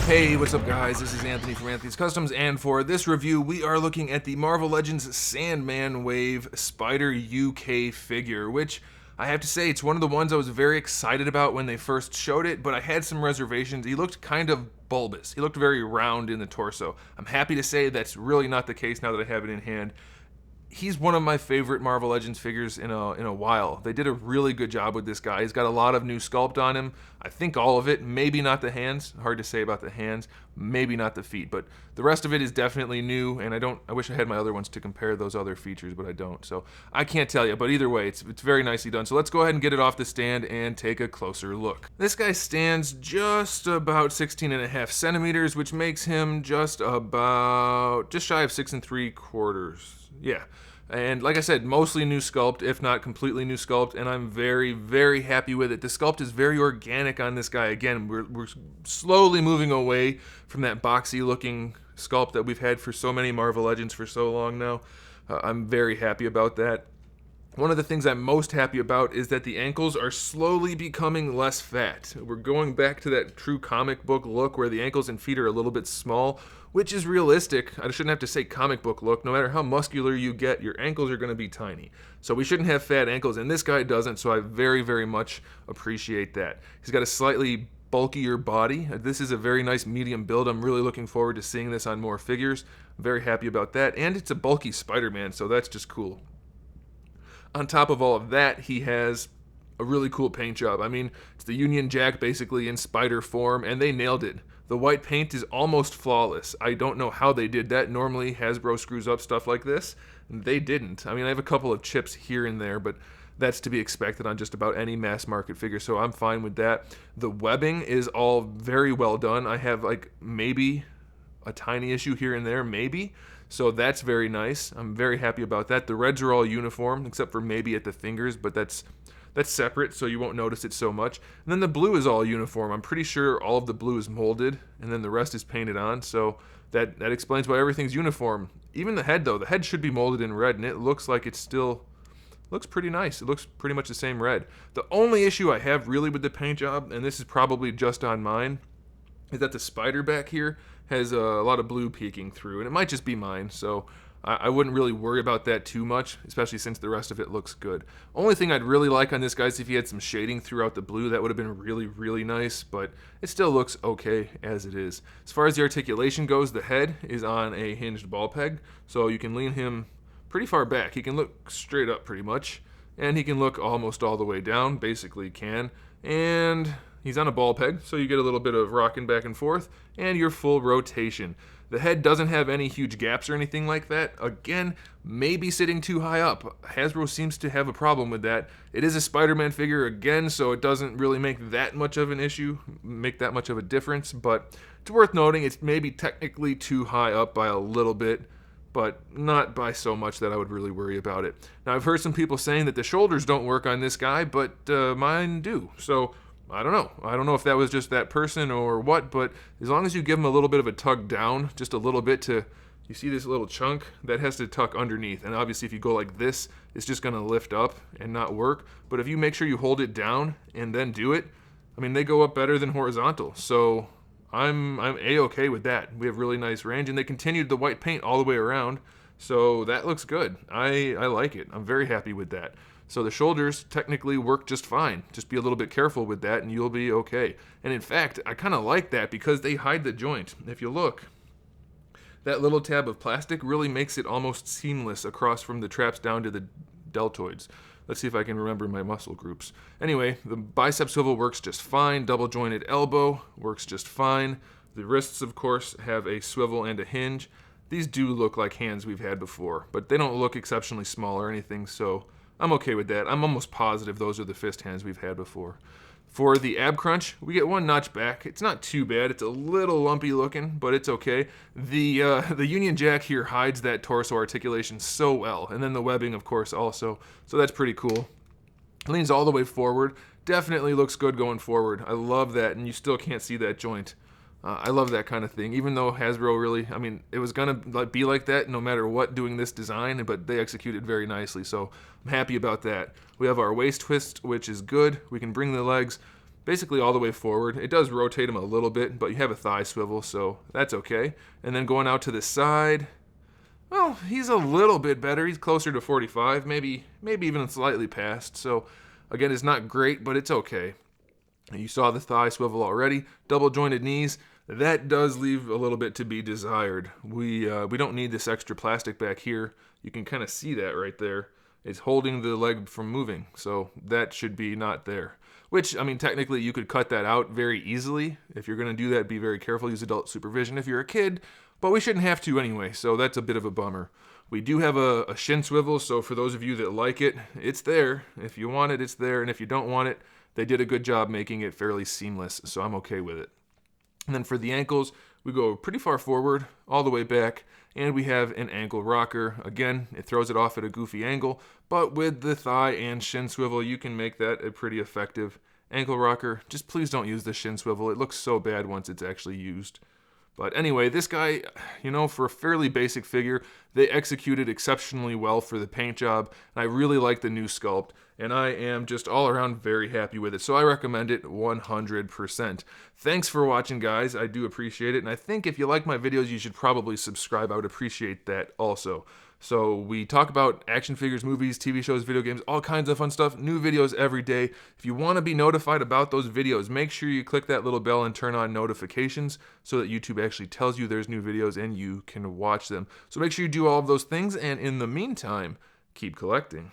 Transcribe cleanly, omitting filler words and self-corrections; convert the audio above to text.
Hey, what's up guys? This is Anthony from AnthonysCustoms, and for this review, we are looking at the Marvel Legends Sandman Wave Spider UK figure, which I have to say, it's one of the ones I was very excited about when they first showed it, but I had some reservations. He looked kind of bulbous. He looked very round in the torso. I'm happy to say that's really not the case now that I have it in hand. He's one of my favorite Marvel Legends figures in a while. They did a really good job with this guy. He's got a lot of new sculpt on him. I think all of it, maybe not the hands. Hard to say about the hands, maybe not the feet, but the rest of it is definitely new, and I wish I had my other ones to compare those other features, but I don't. So I can't tell you, but either way, it's very nicely done. So let's go ahead and get it off the stand and take a closer look. This guy stands just about 16.5 centimeters, which makes him just shy of 6 3/4. Yeah. And like I said, mostly new sculpt, if not completely new sculpt, and I'm very, very happy with it. The sculpt is very organic on this guy. Again, we're slowly moving away from that boxy looking sculpt that we've had for so many Marvel Legends for so long now. I'm very happy about that. One of the things I'm most happy about is that the ankles are slowly becoming less fat. We're going back to that true comic book look where the ankles and feet are a little bit small, which is realistic. I shouldn't have to say comic book look. No matter how muscular you get, your ankles are going to be tiny. So we shouldn't have fat ankles, and this guy doesn't, so I very, very much appreciate that. He's got a slightly bulkier body. This is a very nice medium build. I'm really looking forward to seeing this on more figures. I'm very happy about that, and it's a bulky Spider-Man, so that's just cool. On top of all of that, he has a really cool paint job. I mean, it's the Union Jack basically in spider form, and they nailed it. The white paint is almost flawless. I don't know how they did that. Normally, Hasbro screws up stuff like this. They didn't. I mean, I have a couple of chips here and there, but that's to be expected on just about any mass market figure, so I'm fine with that. The webbing is all very well done. I have like maybe a tiny issue here and there, maybe. So that's very nice. I'm very happy about that. The reds are all uniform, except for maybe at the fingers, but that's separate, so you won't notice it so much. And then the blue is all uniform. I'm pretty sure all of the blue is molded, and then the rest is painted on, so that explains why everything's uniform. Even the head, though. The head should be molded in red, and it looks like it's still looks pretty nice. It looks pretty much the same red. The only issue I have really with the paint job, and this is probably just on mine, is that the spider back here has a lot of blue peeking through, and it might just be mine, so I wouldn't really worry about that too much, especially since the rest of it looks good. Only thing I'd really like on this guy is if he had some shading throughout the blue. That would have been really, really nice, but it still looks okay as it is. As far as the articulation goes, the head is on a hinged ball peg, so you can lean him pretty far back. He can look straight up pretty much, and he can look almost all the way down, basically can, and he's on a ball peg, so you get a little bit of rocking back and forth, and your full rotation. The head doesn't have any huge gaps or anything like that. Again, maybe sitting too high up. Hasbro seems to have a problem with that. It is a Spider-Man figure again, so it doesn't really make that much of an issue, make that much of a difference, but it's worth noting it's maybe technically too high up by a little bit, but not by so much that I would really worry about it. Now, I've heard some people saying that the shoulders don't work on this guy, but mine do, so I don't know. I don't know if that was just that person or what, but as long as you give him a little bit of a tug down, just a little bit to, you see this little chunk? That has to tuck underneath, and obviously if you go like this, it's just going to lift up and not work. But if you make sure you hold it down and then do it, I mean, they go up better than horizontal, so I'm A-okay with that. We have really nice range, and they continued the white paint all the way around, so that looks good. I like it. I'm very happy with that. So the shoulders technically work just fine. Just be a little bit careful with that and you'll be okay. And in fact, I kind of like that because they hide the joint. If you look, that little tab of plastic really makes it almost seamless across from the traps down to the deltoids. Let's see if I can remember my muscle groups. Anyway, the bicep swivel works just fine. Double jointed elbow works just fine. The wrists, of course, have a swivel and a hinge. These do look like hands we've had before, but they don't look exceptionally small or anything, so I'm okay with that. I'm almost positive those are the fist hands we've had before. For the ab crunch, we get one notch back. It's not too bad. It's a little lumpy looking, but it's okay. The Union Jack here hides that torso articulation so well, and then the webbing, of course, also. So that's pretty cool. Leans all the way forward. Definitely looks good going forward. I love that, and you still can't see that joint. I love that kind of thing, even though Hasbro really, I mean, it was going to be like that no matter what doing this design, but they executed very nicely, so I'm happy about that. We have our waist twist, which is good. We can bring the legs basically all the way forward. It does rotate him a little bit, but you have a thigh swivel, so that's okay. And then going out to the side, well, he's a little bit better. He's closer to 45, maybe even slightly past. So again, it's not great, but it's okay. You saw the thigh swivel already. Double jointed knees. That does leave a little bit to be desired. We don't need this extra plastic back here. You can kind of see that right there. It's holding the leg from moving, so that should be not there. Which, I mean, technically you could cut that out very easily. If you're going to do that, be very careful. Use adult supervision if you're a kid, but we shouldn't have to anyway, so that's a bit of a bummer. We do have a shin swivel, so for those of you that like it, it's there. If you want it, it's there, and if you don't want it, they did a good job making it fairly seamless, so I'm okay with it. And then for the ankles, we go pretty far forward, all the way back, and we have an ankle rocker. Again, it throws it off at a goofy angle, but with the thigh and shin swivel, you can make that a pretty effective ankle rocker. Just please don't use the shin swivel. It looks so bad once it's actually used. But anyway, this guy, you know, for a fairly basic figure, they executed exceptionally well for the paint job. And I really like the new sculpt, and I am just all around very happy with it. So I recommend it 100%. Thanks for watching, guys. I do appreciate it. And I think if you like my videos, you should probably subscribe. I would appreciate that also. So we talk about action figures, movies, TV shows, video games, all kinds of fun stuff, new videos every day. If you want to be notified about those videos, make sure you click that little bell and turn on notifications so that YouTube actually tells you there's new videos and you can watch them. So make sure you do all of those things, and in the meantime, keep collecting.